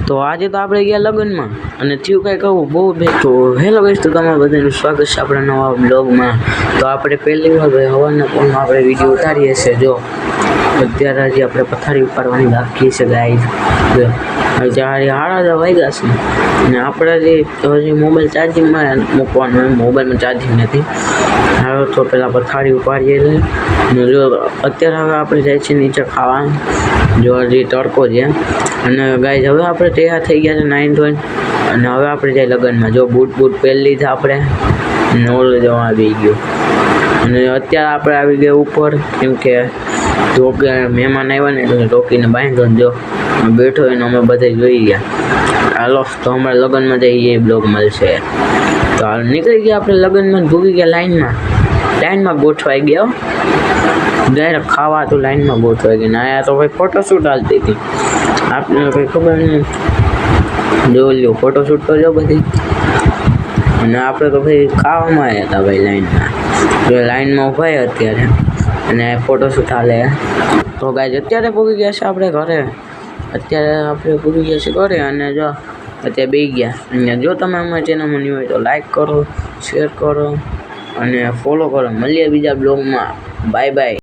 તો આજે તો આપણે ગયા લગ્નમાં અને થયું કંઈ કહું બહુ તો હેલો ગાઈસ, તો તમારું બધાનું સ્વાગત છે આપણા નવા બ્લોગમાં। તો આપણે પહેલી વાર ભાઈ હવારના પોરમાં આપણે વિડીયો ઉતારીએ છીએ। જો અત્યારે હજી આપણે પથારી ઉપાડવાની બાકી છે ગાઈસ। ત્યારે 8:30 વાગ્યા છે અને આપણે હજી મોબાઈલ ચાર્જિંગમાં મૂકવાનું હોય, મોબાઈલમાં ચાર્જિંગ નથી। હાલો તો પહેલાં પથારી ઉપાડીએ છીએ અને જો અત્યારે હવે આપણે જાય છે નીચે ખાવા। જો હજી તડકો છે અને ગાઈસ હવે આપણે તૈયાર થઈ ગયા છે નાઈન ધોઈને અને હવે આપણે જાય લગ્નમાં। જો બૂટ પહેરી લીધા આપણે અને ઓલો જવા આવી ગયો અને અત્યારે આપણે આવી ગયા ઉપર, કેમ કે મહેમાન આવ્યા ને એટલે ટોકીને બાંધો જો બેઠો એને અમે બધા જોઈ ગયા। હાલો તો અમારે લગ્નમાં જઈએ, એ બ્લોગ મળશે। તો હાલ નીકળી ગયા આપણે લગ્નમાં, ભૂગી ગયા લાઈનમાં ગોઠવાઈ ગયા। ડાયરેક્ટ ખાવા તો લાઈનમાં ગોઠવાઈ ગઈ ને આયા તો ભાઈ ફોટોશૂટ હાલતી હતી, આપણે કંઈ ખબર નહીં। જો લ્યો ફોટોશૂટ તો જો બધી, અને આપણે તો ભાઈ ખાવામાં આવ્યા હતા ભાઈ લાઈનમાં। જો લાઈનમાં ઉભા અત્યારે અને ફોટોશૂટ હાલે। તો ગાઈસ અત્યારે પૂગી ગયા છે આપણે ઘરે, અને જો અત્યારે બેસી ગયા। અને જો તમે અમારી ચેનલમાં ન્યૂ હોય તો લાઈક કરો, શેર કરો અને ફોલો કરો। મળીએ બીજા બ્લોગમાં, બાય બાય।